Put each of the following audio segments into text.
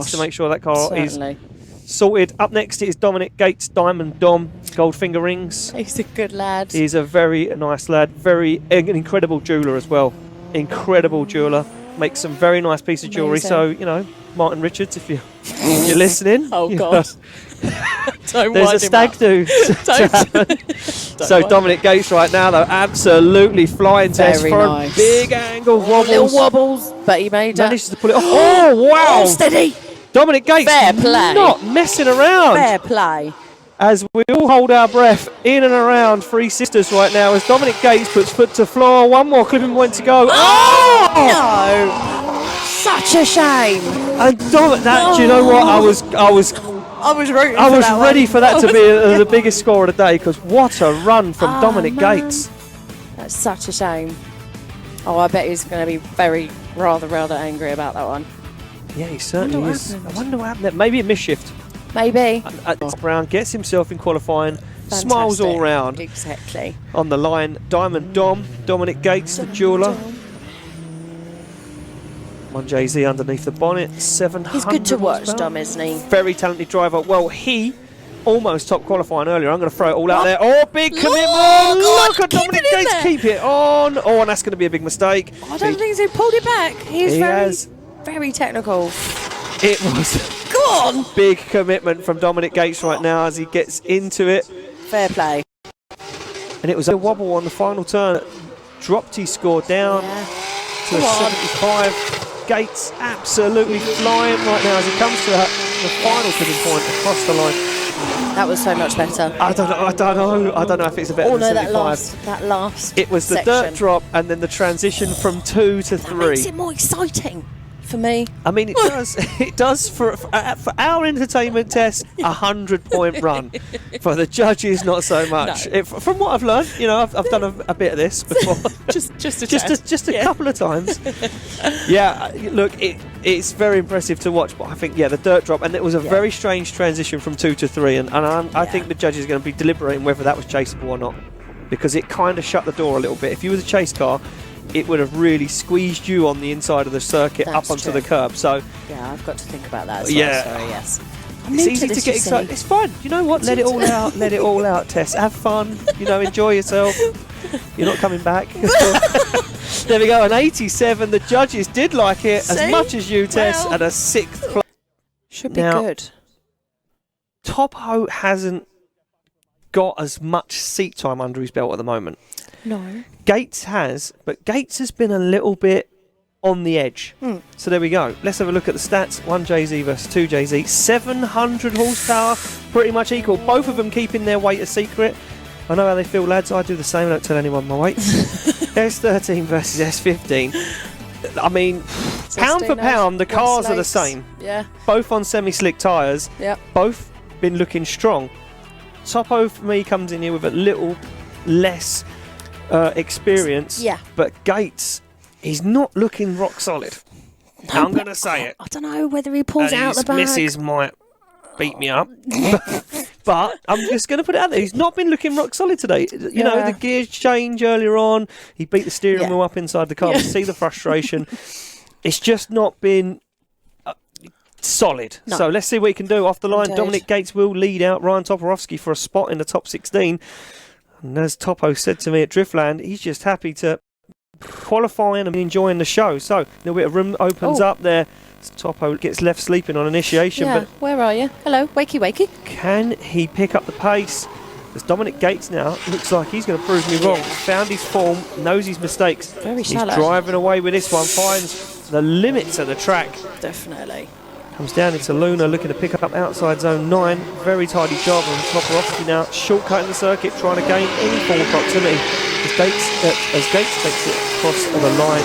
to make sure that car Certainly. is sorted. Up next is Dominic Gates, Diamond Dom, Goldfinger rings. He's a good lad. He's a very nice lad, an incredible jeweller as well. Incredible jeweller. Makes some very nice piece of jewellery. So, you know, Martin Richards, if you're listening. Oh, God. There's a stag do to happen. So Dominic Gates right now, though, absolutely flying test for a big angle. Wobbles. Little wobbles, but he manages to pull it off. Oh, wow. Oh, steady. Dominic Gates Fair play. Not messing around. Fair play. As we all hold our breath in and around Three Sisters right now as Dominic Gates puts foot to floor. One more clipping point to go. Oh! No. Such a shame. And do you know what? I was ready for that to be the biggest score of the day, because what a run from Dominic Gates. That's such a shame. Oh, I bet he's going to be rather angry about that one. Yeah, he certainly is. I wonder what happened there. Maybe a misshift. Maybe. Brown gets himself in qualifying. Fantastic. Smiles all round. Exactly. On the line, Diamond Dom, Dominic Gates, the jeweller. 1JZ underneath the bonnet, 700. He's good to watch, Dom, isn't he? Very talented driver. Well, he almost top qualifying earlier. I'm going to throw it all out there. Oh, big commitment. Look at Dominic Gates keep it on. Oh, and that's going to be a big mistake. Oh, I don't think he's pulled it back. He very technical. It was Go on. Big commitment from Dominic Gates right now as he gets into it. Fair play. And it was a wobble on the final turn. Dropped his score down to a 75. Gates absolutely flying right now as he comes to the final tipping point across the line. That was so much better. I don't know if it's a better than 75. that last It was the section. dirt drop and then the transition from 2 to 3. That makes it more exciting for me. I mean, it does. It does for our entertainment test. 100-point run. For the judges, not so much. No. From what I've learned, you know, I've done a bit of this before. just a couple of times. Yeah, look, it's very impressive to watch. But I think the dirt drop, and it was a very strange transition from 2 to 3, and I think the judges are going to be deliberating whether that was chaseable or not, because it kind of shut the door a little bit. If you was a chase car, it would have really squeezed you on the inside of the circuit up onto the curb. So yeah, I've got to think about that as well. Sorry, yes. It's easy to get excited. It's fun. You know what? Let it all out. Let it all out, Tess. Have fun. You know, enjoy yourself. You're not coming back. There we go. An 87. The judges did like it as much as you, Tess, at a 6th place. Should be good. Topo hasn't got as much seat time under his belt at the moment. No. Gates has, but Gates has been a little bit on the edge. So there we go. Let's have a look at the stats. 1JZ versus 2JZ. 700 horsepower, pretty much equal. Both of them keeping their weight a secret. I know how they feel, lads. I do the same. I don't tell anyone my weight. S13 versus S15. I mean, pound for pound, the cars are the same. Yeah. Both on semi-slick tyres. Yep. Both been looking strong. Topo for me comes in here with a little less experience, but Gates, he's not looking rock solid. No, I'm going to say it. I don't know whether he pulls it out the bag. Missus might beat me up, but I'm just going to put it out there. He's not been looking rock solid today. You know, the gears change earlier on. He beat the steering wheel up inside the car. You see the frustration. It's just not been solid. No. So let's see what he can do off the line. Indeed. Dominic Gates will lead out Ryan Toporowski for a spot in the top 16. And as Topo said to me at Driftland, he's just happy to qualify and enjoying the show. So a little bit of room opens up there. Topo gets left sleeping on initiation. Yeah, but where are you? Hello, wakey wakey. Can he pick up the pace? As Dominic Gates now looks like he's going to prove me wrong. Found his form, knows his mistakes. Very shallow. He's driving away with this one, finds the limits of the track. Definitely. Comes down into Luna, looking to pick up outside zone 9. Very tidy job on Toporowski now, shortcutting the circuit, trying to gain any form of proximity. As Gates takes it across the line.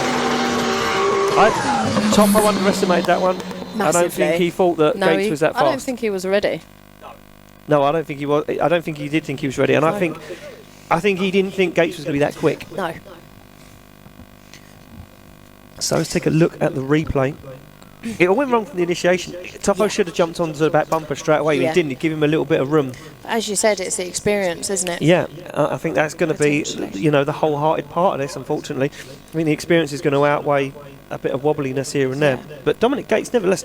Topo underestimated that one. Massively. I don't think he thought that Gates was that fast. I don't think he was ready. No, I don't think he was. I don't think he did think he was ready, and I think he didn't think Gates was going to be that quick. No. So let's take a look at the replay. It all went wrong from the initiation. Topo should have jumped onto the back bumper straight away, but he didn't. He gave him a little bit of room. As you said, it's the experience, isn't it? Yeah, I think that's going to be, the wholehearted part of this, unfortunately. I mean, the experience is going to outweigh a bit of wobbliness here and there. But Dominic Gates, nevertheless,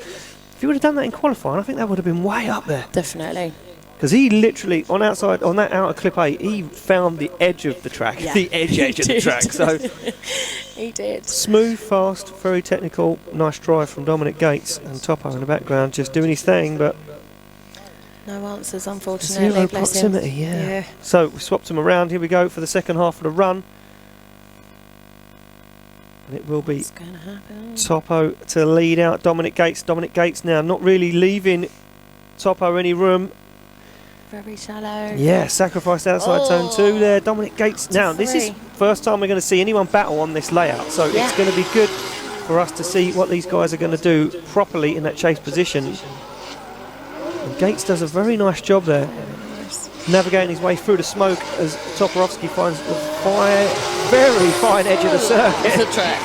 If he would have done that in qualifying, I think that would have been way up there. Definitely. Because he literally, on that outer clip 8, he found the edge of the track, the edge of the track. So he did. Smooth, fast, very technical, nice drive from Dominic Gates, and Topo in the background just doing his thing, but no answers, unfortunately. Zero proximity, yeah. So we swapped them around. Here we go for the second half of the run. And it will be Topo to lead out Dominic Gates. Dominic Gates now not really leaving Topo any room. Very shallow. Yeah, sacrificed outside zone 2 there. Dominic Gates. Now, this is first time we're going to see anyone battle on this layout. So it's going to be good for us to see what these guys are going to do properly in that chase position. And Gates does a very nice job there. Navigating his way through the smoke as Toporowski finds the very fine edge of the circuit. The track.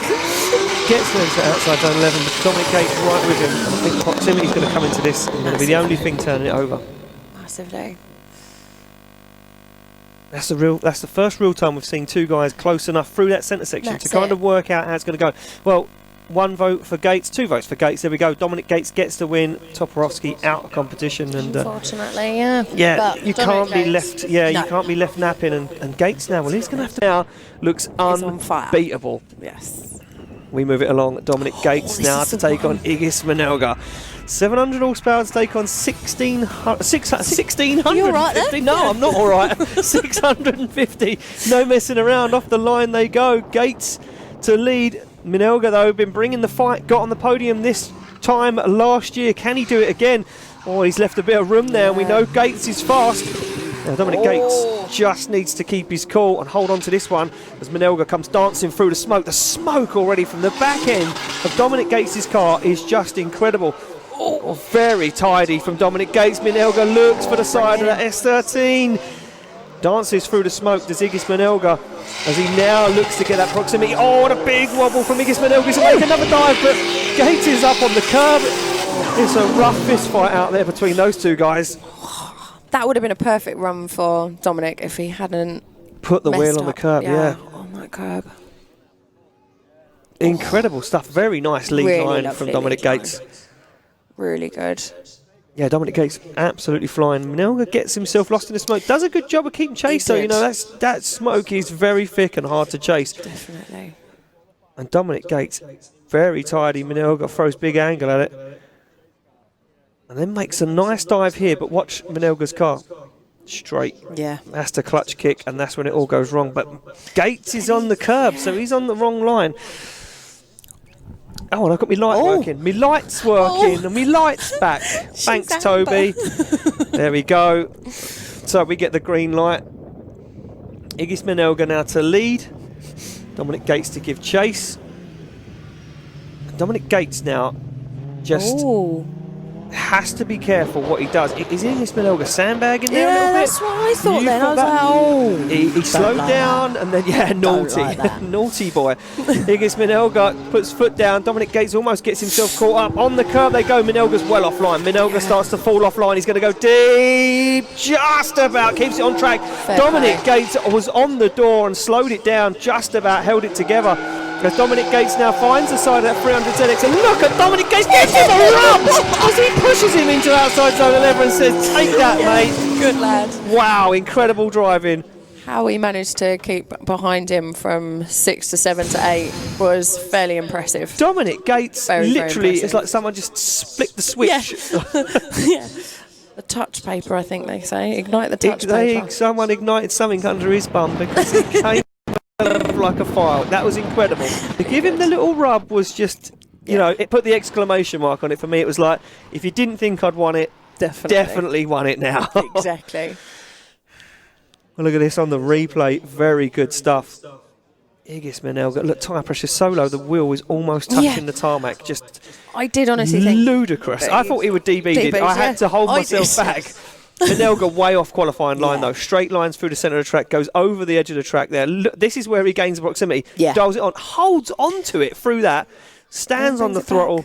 Gets them to outside zone 11, but Dominic Gates right with him. And I think proximity is going to come into this and going to be the only thing turning it over. Massively. That's the first real time we've seen two guys close enough through that centre section to kind of work out how it's going to go. Well, 1 vote for Gates, 2 votes for Gates. There we go. Dominic Gates gets the win. Toporowski out of competition, and unfortunately, yeah. But you can't be left. Yeah, you can't be left napping. And Gates now. Well, he's going to have to now. Looks unbeatable. Yes. We move it along. Dominic Gates now to take on Igis MINELGA. 700 horsepower to take on 1600. You all right there? No, I'm not all right. 650. No messing around. Off the line they go. Gates to lead. MINELGA, though, been bringing the fight. Got on the podium this time last year. Can he do it again? Oh, he's left a bit of room there. And we know Gates is fast. Now, Dominic Gates just needs to keep his cool and hold on to this one as MINELGA comes dancing through the smoke. The smoke already from the back end of Dominic Gates' car is just incredible. Oh, very tidy from Dominic Gates. MINELGA looks for the side of that S13. Dances through the smoke to Igis MINELGA as he now looks to get that proximity. Oh, what a big wobble from Igis MINELGA to make another dive, but Gates is up on the curb. It's a rough fist fight out there between those two guys. That would have been a perfect run for Dominic if he hadn't put the wheel on the curb, on that curb. Incredible stuff. Very nice lead line from Dominic Gates. Really good. Yeah, Dominic Gates absolutely flying. MINELGA gets himself lost in the smoke. Does a good job of keeping chase, though. You know, that smoke is very thick and hard to chase. Definitely. And Dominic Gates, very tidy. MINELGA throws big angle at it. And then makes a nice dive here, but watch MINELGA's car. Straight. Yeah. That's the clutch kick, and that's when it all goes wrong. But Gates is on the curb, so he's on the wrong line. Oh, and I've got my light working. My light's working, and my light's back. Thanks, Toby. There we go. So we get the green light. Igis MINELGA now to lead. Dominic Gates to give chase. And Dominic Gates now just has to be careful what he does. Is Igis MINELGA sandbagging there a little bit? That's what I thought then. I was like, He slowed down and then, naughty. Naughty boy. Igis MINELGA puts foot down. Dominic Gates almost gets himself caught up. On the curb they go. MINELGA's well offline. MINELGA starts to fall offline. He's going to go deep. Just about. Keeps it on track. Dominic Gates was on the door and slowed it down. Just about held it together. As Dominic Gates now finds the side of that 300 ZX, and look at Dominic Gates, gives him a rub as he pushes him into outside zone 11 and says, take that, mate. Good lad. Wow, incredible driving. How he managed to keep behind him from 6 to 7 to 8 was fairly impressive. Dominic Gates, literally, very it's like someone just flicked the switch. Yeah. The touch paper, I think they say. Ignite the touch paper. Someone ignited something under his bum because it came like a fire. That was incredible. To give him the little rub was just, you know, it put the exclamation mark on it for me. It was like, if you didn't think I'd won it, definitely won it now. Exactly. Well, look at this on the replay. Very good stuff. Igis MINELGA. Look, tyre pressure so low, the wheel is almost touching the tarmac. Just I did honestly think ludicrous. I thought he would DB'd. I had to hold myself back. MINELGA way off qualifying line though. Straight lines through the centre of the track, goes over the edge of the track there. Look, this is where he gains the proximity. Dials it on, holds onto it through that, stands on the throttle,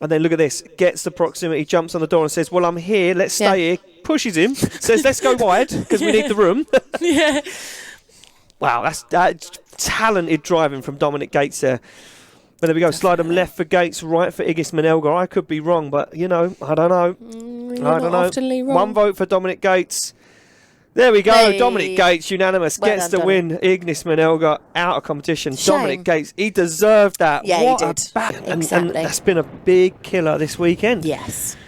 and then look at this. Gets the proximity, jumps on the door and says, well, I'm here, let's stay here. Pushes him, says, let's go wide because we need the room. Wow, that's talented driving from Dominic Gates there. But there we go. Slide them left for Gates, right for Igis MINELGA. I could be wrong, but, I don't know. I don't know. One vote for Dominic Gates. There we go. Hey. Dominic Gates, unanimous, gets the win. Ignis MINELGA out of competition. Shame. Dominic Gates, he deserved that. Yeah, what he did. And that's been a big killer this weekend. Yes.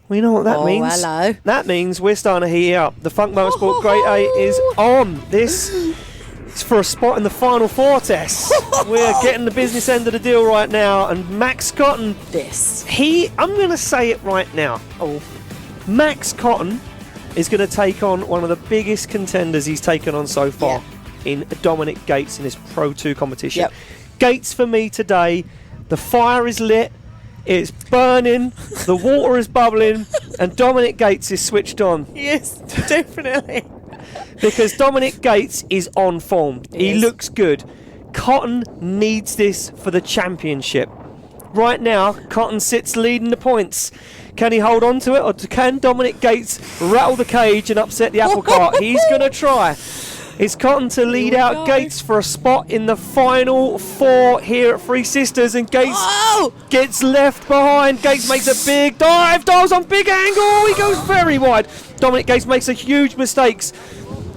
We know what that means. Hello. That means we're starting to heat up. The Funk Motorsport Grade 8 is on. This is for a spot in the Final Four test. We're getting the business end of the deal right now. And Max Cotton, I'm going to say it right now. Max Cotton is going to take on one of the biggest contenders he's taken on so far in Dominic Gates in his Pro 2 competition. Yep. Gates for me today, the fire is lit, it's burning, the water is bubbling, and Dominic Gates is switched on. Yes, definitely. Because Dominic Gates is on form. He looks good. Cotton needs this for the championship. Right now, Cotton sits leading the points. Can he hold on to it, or can Dominic Gates rattle the cage and upset the apple cart? He's going to try. It's Cotton to lead out Gates for a spot in the Final Four here at Three Sisters, and Gates gets left behind. Gates makes a big dive, dives on big angle. He goes very wide. Dominic Gates makes a huge mistakes.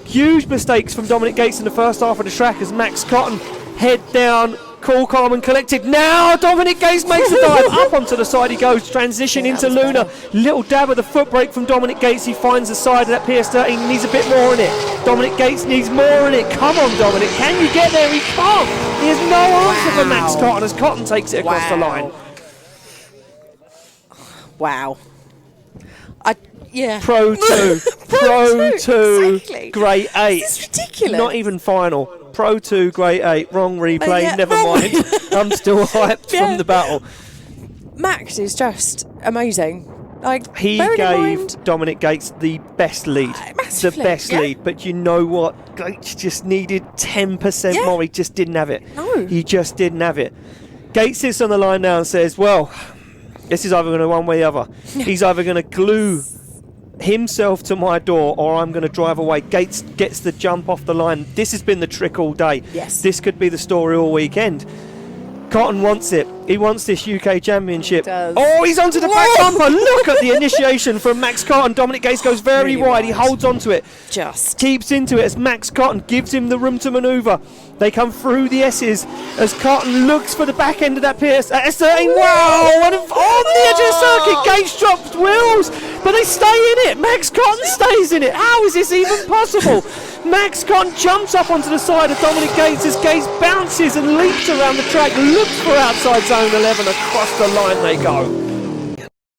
Huge mistakes from Dominic Gates in the first half of the track as Max Cotton head down. Cool, calm and collected. Now Dominic Gates makes a dive. Up onto the side he goes. Transition into Luna. Little dab of the foot brake from Dominic Gates. He finds the side of that PS13. He needs a bit more in it. Dominic Gates needs more in it. Come on, Dominic. Can you get there? He can't. He has no answer for Max Cotton as Cotton takes it across the line. Wow. Pro 2. Pro 2. Exactly. Grade 8. This is ridiculous. Not even final. Pro 2, Grade 8. Wrong replay. Never mind. I'm still hyped from the battle. Max is just amazing. He gave Dominic Gates the best lead. The best lead. But you know what? Gates just needed 10% more. He just didn't have it. No. He just didn't have it. Gates sits on the line now and says, well, this is either going to one way or the other. He's either going to glue himself to my door or I'm going to drive away. Gates gets the jump off the line. This has been the trick all day. Yes. This could be the story all weekend. Cotton wants it. He wants this UK Championship. He does. Oh, he's onto the back bumper. Look at the initiation from Max Cotton. Dominic Gates goes very wide. He holds onto it. Just keeps into it as Max Cotton gives him the room to manoeuvre. They come through the S's as Cotton looks for the back end of that S13. Wow! And on the edge of the circuit, Gates drops wheels, but they stay in it. Max Cotton stays in it. How is this even possible? Max Cotton jumps up onto the side of Dominic Gates as Gates bounces and leaps around the track, looks for outside zone 11. Across the line they go.